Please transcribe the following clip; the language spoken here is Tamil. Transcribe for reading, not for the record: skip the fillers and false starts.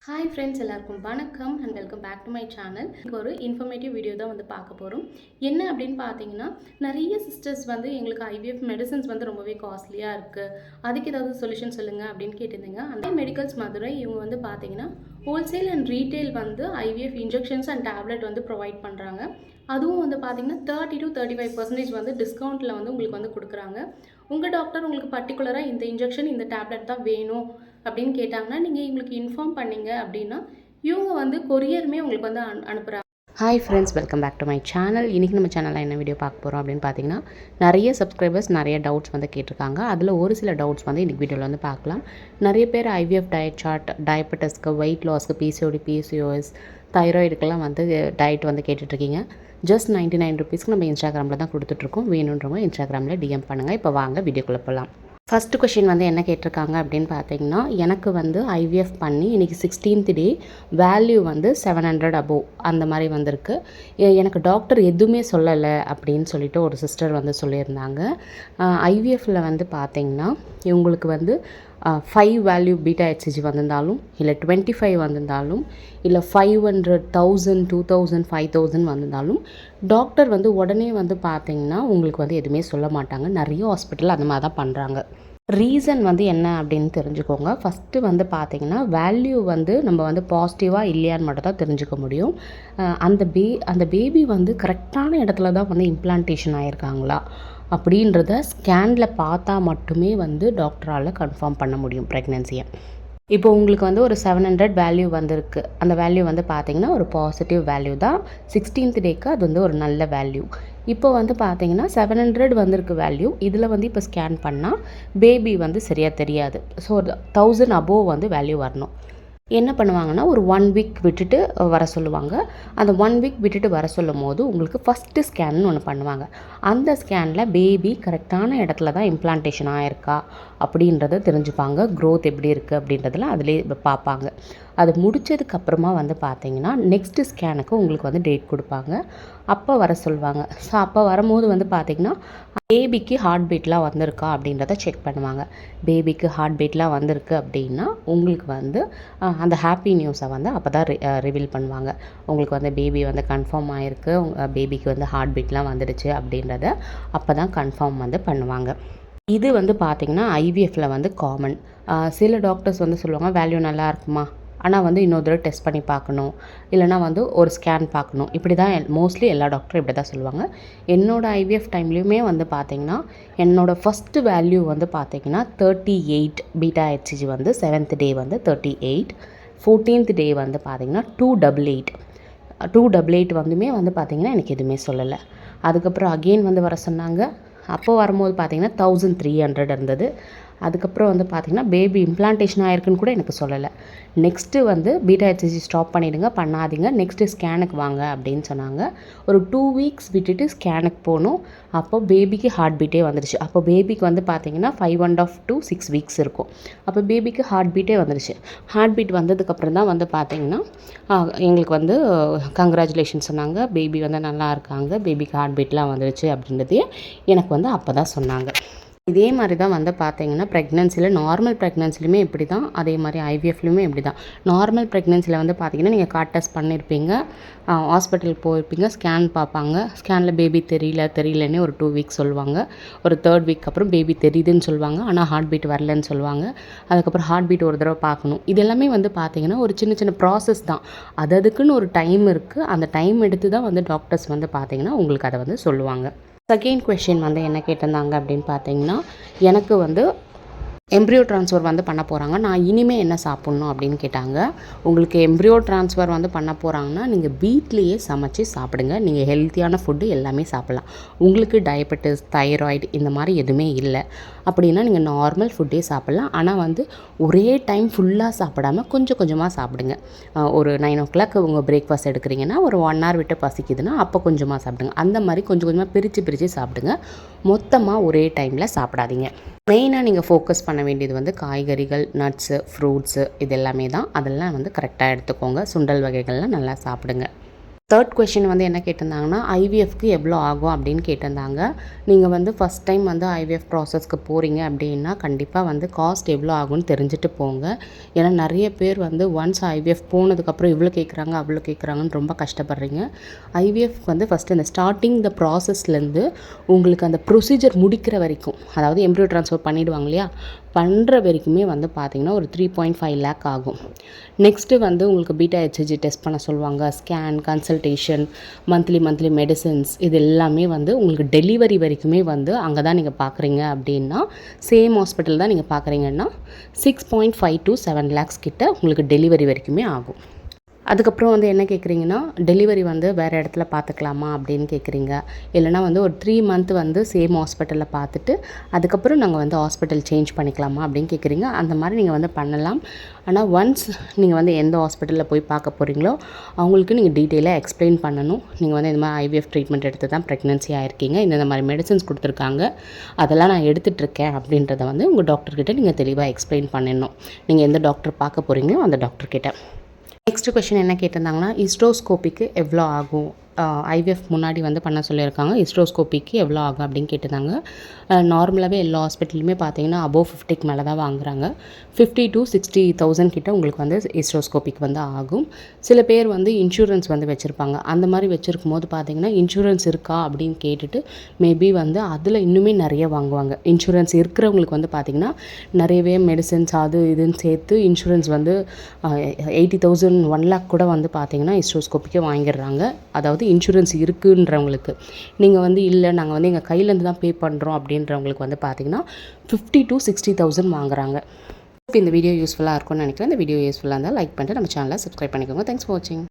ஹாய் ஃப்ரெண்ட்ஸ், எல்லாருக்கும் வணக்கம் and welcome back to my channel. ஒரு இன்ஃபர்மேட்டிவ் வீடியோ தான் பார்க்க போகிறோம். என்ன அப்படின்னு பார்த்தீங்கன்னா, நிறைய சிஸ்டர்ஸ் எங்களுக்கு ஐவிஎஃப் மெடிசன்ஸ் ரொம்பவே காஸ்ட்லியாக இருக்குது, அதுக்கு ஏதாவது சொல்யூஷன் சொல்லுங்கள் அப்படின்னு கேட்டிருந்தீங்க. அந்த மெடிக்கல்ஸ் மதுரை இவங்க பார்த்தீங்கன்னா wholesale and retail IVF injections and tablet provide பண்ணுறாங்க. அதுவும் பார்த்தீங்கன்னா 30 to 35% டிஸ்கவுண்ட்டில் உங்களுக்கு கொடுக்குறாங்க. உங்கள் டாக்டர் உங்களுக்கு பர்டிகுலராக இந்த இன்ஜெக்ஷன் இந்த டேப்லெட் தான் வேணும் அப்படின்னு கேட்டாங்கன்னா, நீங்கள் இவங்களுக்கு இன்ஃபார்ம் பண்ணிங்க அப்படின்னா இவங்க கொரியருமே உங்களுக்கு அனுப்புகிறாங்க. Hi friends, welcome back to my channel. இன்றைக்கி நம்ம சேனலில் என்ன வீடியோ பார்க்க போகிறோம் அப்படின்னு பார்த்தீங்கன்னா, நிறைய சப்ஸ்கிரைபர்ஸ் நிறைய டவுட்ஸ் கேட்டிருக்காங்க. அதில் ஒரு சில டவுட்ஸ் இன்றைக்கி வீடியோவில் பார்க்கலாம். நிறைய பேர் ஐவிஎஃப் டயட் சார்ட், டயபெட்டிஸ்க்கு, வெயிட் லாஸ்க்கு, பிசிஓடி, பிசிஓஎஸ், தைராய்டுக்கெல்லாம் டயட் கேட்டுட்ருக்கீங்க. ஜஸ்ட் 99 ருபீஸ்க்கு நம்ம இன்ஸ்டாகிராமில் தான் கொடுத்துட்ருக்கோம். வேணுன்றவங்க இன்ஸ்டாகிராமில் டிஎம் பண்ணுங்கள். இப்போ வாங்க வீடியோக்குள்ளே போகலாம். ஃபஸ்ட்டு கொஷின் என்ன கேட்டிருக்காங்க அப்படின்னு பார்த்தீங்கன்னா, எனக்கு ஐவிஎஃப் பண்ணி இன்றைக்கி 16th டே வேல்யூ 700 அபோவ் அந்த மாதிரி வந்திருக்கு. எனக்கு டாக்டர் எதுவுமே சொல்லலை அப்படின்னு சொல்லிட்டு ஒரு சிஸ்டர் சொல்லியிருந்தாங்க. ஐவிஎஃப்பில் பார்த்தீங்கன்னா இவங்களுக்கு 5 வேல்யூ பீட்டா ஹெச்சிஜி வந்திருந்தாலும், இல்லை 25 வந்திருந்தாலும், இல்லை 500, 1000, 2000, 5000 வந்திருந்தாலும் டாக்டர் உடனே பார்த்தீங்கன்னா உங்களுக்கு எதுவுமே சொல்ல மாட்டாங்க. நிறைய ஹாஸ்பிட்டல் அந்த மாதிரி தான் பண்ணுறாங்க. ரீசன் என்ன அப்படின்னு தெரிஞ்சுக்கோங்க. ஃபஸ்ட்டு பார்த்தீங்கன்னா வேல்யூ நம்ம பாசிட்டிவாக இல்லையான்னு மட்டும் தான் தெரிஞ்சுக்க முடியும். அந்த பேபி கரெக்டான இடத்துல தான் இம்ப்ளான்டேஷன் ஆகிருக்காங்களா அப்படின்றத ஸ்கேனில் பார்த்தா மட்டுமே டாக்டரால் கன்ஃபார்ம் பண்ண முடியும் ப்ரெக்னென்சியை. இப்போ உங்களுக்கு ஒரு 700 வேல்யூ வந்திருக்கு. அந்த வேல்யூ பார்த்தீங்கன்னா ஒரு பாசிட்டிவ் வேல்யூ தான். 16th டேக்கு அது ஒரு நல்ல வேல்யூ. இப்போ பார்த்தீங்கன்னா 700 வந்திருக்கு வேல்யூ. இதில் இப்போ ஸ்கேன் பண்ணால் பேபி சரியாக தெரியாது. ஸோ 1000 அபோவ் வேல்யூ வரணும். என்ன பண்ணுவாங்கன்னா, ஒரு 1 வீக் விட்டுட்டு வர சொல்லுவாங்க. அந்த 1 வீக் விட்டுட்டு வர சொல்லும் போது உங்களுக்கு ஃபஸ்ட்டு ஸ்கேன்னு ஒன்று பண்ணுவாங்க. அந்த ஸ்கேனில் பேபி கரெக்டான இடத்துல தான் இம்ப்ளான்டேஷன் ஆகிருக்கா அப்படின்றத தெரிஞ்சுப்பாங்க. க்ரோத் எப்படி இருக்குது அப்படின்றதெல்லாம் அதிலே பார்ப்பாங்க. அது முடித்ததுக்கப்புறமா பார்த்தீங்கன்னா நெக்ஸ்ட்டு ஸ்கேனுக்கு உங்களுக்கு டேட் கொடுப்பாங்க. அப்போ வர சொல்லுவாங்க. ஸோ அப்போ வரும்போது பார்த்தீங்கன்னா பேபிக்கு ஹார்ட் பீட்லாம் வந்திருக்கா அப்படின்றத செக் பண்ணுவாங்க. பேபிக்கு ஹார்ட் பீட்லாம் வந்திருக்கு அப்படின்னா உங்களுக்கு அந்த ஹாப்பி நியூஸை அப்போ தான் ரிவீல் பண்ணுவாங்க. உங்களுக்கு பேபி கன்ஃபார்ம் ஆகிருக்கு, உங்கள் பேபிக்கு ஹார்ட் பீட்லாம் வந்துடுச்சு அப்படின்றத அப்போ தான் கன்ஃபார்ம் பண்ணுவாங்க. இது பார்த்திங்கன்னா ஐவிஎஃப்பில் காமன். சில டாக்டர்ஸ் சொல்லுவாங்க வேல்யூ நல்லா இருக்குமா, ஆனால் இன்னொரு தடவை டெஸ்ட் பண்ணி பார்க்கணும், இல்லைனா ஒரு ஸ்கேன் பார்க்கணும். இப்படி தான் மோஸ்ட்லி எல்லா டாக்டரும் இப்படி தான் சொல்லுவாங்க. என்னோடய ஐவிஎஃப் டைம்லேயுமே பார்த்தீங்கன்னா என்னோடய ஃபஸ்ட்டு வேல்யூ பார்த்தீங்கன்னா 38 பீட்டா ஹெச்சிஜி 7th டே 38, 14th டே பார்த்தீங்கன்னா 288. 288 பார்த்தீங்கன்னா எனக்கு எதுவுமே சொல்லலை. அதுக்கப்புறம் அகெயின் வர சொன்னாங்க. அப்போது வரும்போது பார்த்தீங்கன்னா 1300 இருந்தது. அதுக்கப்புறம் பார்த்தீங்கன்னா பேபி இம்ப்ளான்டேஷன் ஆகிருக்குன்னு கூட எனக்கு சொல்லலை. நெக்ஸ்ட்டு பீட்டா ஹெச்சிஜி ஸ்டாப் பண்ணிவிடுங்க, பண்ணாதீங்க, நெக்ஸ்ட்டு ஸ்கேனுக்கு வாங்க அப்படின்னு சொன்னாங்க. ஒரு 2 வீக்ஸ் விட்டுட்டு ஸ்கேனுக்கு போகணும். அப்போ பேபிக்கு ஹார்ட் பீட்டே வந்துடுச்சு. அப்போ பேபிக்கு பார்த்தீங்கன்னா 5.5 to 6 வீக்ஸ் இருக்கும். அப்போ பேபிக்கு ஹார்ட் பீட்டே வந்துடுச்சு. ஹார்ட் பீட் வந்ததுக்கப்புறம் தான் பார்த்தீங்கன்னா எங்களுக்கு கங்க்ராச்சுலேஷன் சொன்னாங்க. பேபி நல்லா இருக்காங்க, பேபிக்கு ஹார்ட் பீட்லாம் வந்துடுச்சு அப்படின்றதே எனக்கு அப்போ தான் சொன்னாங்க. இதே மாதிரி தான் பார்த்தீங்கன்னா ப்ரெக்னென்சியில், நார்மல் ப்ரெக்னென்சிலுமே இப்படி தான், அதே மாதிரி ஐவிஎஃப்லையுமே இப்படி தான். நார்மல் ப்ரெக்னென்சியில் பார்த்தீங்கன்னா நீங்கள் கார்ட் டெஸ்ட் பண்ணியிருப்பீங்க, ஹாஸ்பிட்டலுக்கு போயிருப்பீங்க, ஸ்கேன் பார்ப்பாங்க. ஸ்கேனில் பேபி தெரியலன்னே ஒரு 2 வீக்ஸ் சொல்லுவாங்க. ஒரு 3rd வீக் அப்புறம் பேபி தெரியுதுன்னு சொல்லுவாங்க, ஆனால் ஹார்ட் பீட் வரலன்னு சொல்லுவாங்க. அதுக்கப்புறம் ஹார்ட் பீட் ஒரு தடவை பார்க்கணும். இது எல்லாமே பார்த்தீங்கன்னா ஒரு சின்ன சின்ன ப்ராசஸ் தான். அதுக்குன்னு ஒரு டைம் இருக்குது. அந்த டைம் எடுத்து தான் டாக்டர்ஸ் பார்த்தீங்கன்னா உங்களுக்கு அதை சொல்லுவாங்க. செகண்ட் கொஷின் என்ன கேட்டிருந்தாங்க அப்படின்னு பார்த்தீங்கன்னா, எனக்கு எம்ப்ரியோ ட்ரான்ஸ்ஃபர் பண்ண போகிறாங்க, நான் இனிமேல் என்ன சாப்பிட்ணும் அப்படின்னு கேட்டாங்க. உங்களுக்கு எம்ப்ரியோ ட்ரான்ஸ்ஃபர் பண்ண போகிறாங்கன்னா நீங்கள் வீட்லேயே சமைச்சு சாப்பிடுங்க. நீங்கள் ஹெல்த்தியான ஃபுட்டு எல்லாமே சாப்பிட்லாம். உங்களுக்கு டயபெட்டிஸ், தைராய்டு இந்த மாதிரி எதுவுமே இல்லை அப்படின்னா நீங்கள் நார்மல் ஃபுட்டே சாப்பிட்லாம். ஆனால் ஒரே டைம் ஃபுல்லாக சாப்பிடாமல் கொஞ்சம் கொஞ்சமாக சாப்பிடுங்க. ஒரு 9 o'clock உங்கள் பிரேக்ஃபாஸ்ட் எடுக்கிறீங்கன்னா ஒரு 1 hour விட்டு பசிக்குதுன்னா அப்போ கொஞ்சமாக சாப்பிடுங்க. அந்த மாதிரி கொஞ்சம் கொஞ்சமாக பிரித்து சாப்பிடுங்க. மொத்தமாக ஒரே டைமில் சாப்பிடாதீங்க. மெயினாக நீங்கள் ஃபோக்கஸ் பண்ண வேண்டியது காய்கறிகள், நட்ஸு, ஃப்ரூட்ஸு இது எல்லாமே தான். அதெல்லாம் கரெக்டாக எடுத்துக்கோங்க. சுண்டல் வகைகள்லாம் நல்லா சாப்பிடுங்க. தேர்ட் கொஷின் வந்து என்ன கேட்டிருந்தாங்கன்னா, ஐவிஎஃப்க்கு எவ்வளோ ஆகும் அப்படின்னு கேட்டிருந்தாங்க. நீங்கள் வந்து ஃபஸ்ட் டைம் வந்து ஐவிஎஃப் ப்ராசஸ்க்கு போகிறீங்க அப்படின்னா கண்டிப்பாக வந்து காஸ்ட் எவ்வளோ ஆகும்னு தெரிஞ்சுட்டு போங்க. ஏன்னா நிறைய பேர் வந்து ஒன்ஸ் ஐவிஎஃப் போனதுக்கப்புறம் இவ்வளோ கேட்குறாங்க அவ்வளோ கேட்குறாங்கன்னு ரொம்ப கஷ்டப்படுறீங்க. ஐவிஎஃப் வந்து ஃபஸ்ட்டு இந்த ஸ்டார்டிங் த ப்ராசஸ்லேருந்து உங்களுக்கு அந்த ப்ரொசீஜர் முடிக்கிற வரைக்கும், அதாவது எம்ப்ரியோ ட்ரான்ஸ்ஃபர் பண்ணிவிடுவாங்க இல்லையா, பண்ணுற வரைக்குமே வந்து பார்த்திங்கன்னா ஒரு 3.5 lakh ஆகும். நெக்ஸ்ட்டு வந்து உங்களுக்கு பீட்டா ஹெச்ஜி டெஸ்ட் பண்ண சொல்லுவாங்க, ஸ்கேன், கன்சல்டேஷன், மந்த்லி மெடிசின்ஸ், இது எல்லாமே வந்து உங்களுக்கு டெலிவரி வரைக்குமே வந்து அங்கே தான் நீங்கள் பார்க்குறீங்க அப்படின்னா, சேம் ஹாஸ்பிட்டல் தான் நீங்கள் பார்க்குறீங்கன்னா 6.5 to 7 lakhs கிட்ட உங்களுக்கு டெலிவரி வரைக்குமே ஆகும். அதுக்கப்புறம் வந்து என்ன கேட்குறீங்கன்னா, டெலிவரி வந்து வேறு இடத்துல பார்த்துக்கலாமா அப்படின்னு கேட்குறீங்க. இல்லைனா வந்து ஒரு 3 month வந்து சேம் ஹாஸ்பிட்டலில் பார்த்துட்டு அதுக்கப்புறம் நாங்கள் வந்து ஹாஸ்பிட்டல் சேஞ்ச் பண்ணிக்கலாமா அப்படின்னு கேட்குறீங்க. அந்த மாதிரி நீங்கள் வந்து பண்ணலாம். ஆனால் ஒன்ஸ் நீங்கள் வந்து எந்த ஹாஸ்பிட்டலில் போய் பார்க்க போகிறீங்களோ அவங்களுக்கு நீங்கள் டீட்டெயிலாக எக்ஸ்பிளைன் பண்ணணும். நீங்கள் வந்து இந்த மாதிரி ஐவிஎஃப் ட்ரீட்மெண்ட் எடுத்து தான் ப்ரெக்னன்சி ஆகிருக்கீங்க, இந்த மாதிரி மெடிசன்ஸ் கொடுத்துருக்காங்க, அதெல்லாம் நான் எடுத்துகிட்ருக்கேன் அப்படின்றத வந்து உங்கள் டாக்டர்கிட்ட நீங்கள் தெளிவாக எக்ஸ்பிளைன் பண்ணிடணும். நீங்கள் எந்த டாக்டர் பார்க்க போகிறீங்களோ அந்த டாக்டர்கிட்ட. நெக்ஸ்ட் கொஷின் என்ன கேட்டிருந்தாங்கன்னா, ஹிஸ்டோஸ்கோப்பிக்கு எவ்வளோ ஆகும், ஐவிஎஃப் முன்னாடி வந்து பண்ண சொல்லியிருக்காங்க, ஹிஸ்டோஸ்கோப்பிக்கு எவ்வளோ ஆகும் அப்படின்னு கேட்டிருந்தாங்க. நார்மலாகவே எல்லா ஹாஸ்பிட்டலுமே பார்த்தீங்கன்னா அபோவ் 50க்கு மேலே தான் வாங்குறாங்க. 50 to 60,000 கிட்ட உங்களுக்கு வந்து ஹிஸ்டோஸ்கோப்பிக்கு வந்து ஆகும். சில பேர் வந்து இன்சூரன்ஸ் வந்து வச்சுருப்பாங்க. அந்த மாதிரி வச்சுருக்கும் போது பார்த்தீங்கன்னா இன்சூரன்ஸ் இருக்கா அப்படின்னு கேட்டுட்டு மேபி வந்து அதில் இன்னுமே நிறைய வாங்குவாங்க. இன்சூரன்ஸ் இருக்கிறவங்களுக்கு வந்து பார்த்திங்கன்னா நிறையவே மெடிசன்ஸ் அது இதுன்னு சேர்த்து இன்சூரன்ஸ் வந்து 80,000 1 lakh கூட வந்து பார்த்திங்கன்னா ஹிஸ்டோஸ்கோப்பிக்கே வாங்கிடுறாங்க. அதாவது இன்சூரன்ஸ் இருக்குன்றவங்களுக்கு. நீங்கள் வந்து இல்லை நாங்கள் வந்து எங்கள் கையிலேருந்து தான் பே பண்ணுறோம் அப்படின்றவங்களுக்கு வந்து பார்த்திங்கன்னா 50 to 60,000 வாங்குறாங்க. இந்த வீடியோ யூஸ்ஃபுல்லாக இருக்கும்னு நினைக்கிறேன். இந்த வீடியோ யூஸ்ஃபுல்லாக இருந்தால் லைக் பண்ணிட்டு நம்ம சேனலை சப்ஸ்கிரைப் பண்ணிக்கோங்க. தேங்க்ஸ் ஃபார் வாட்சிங்.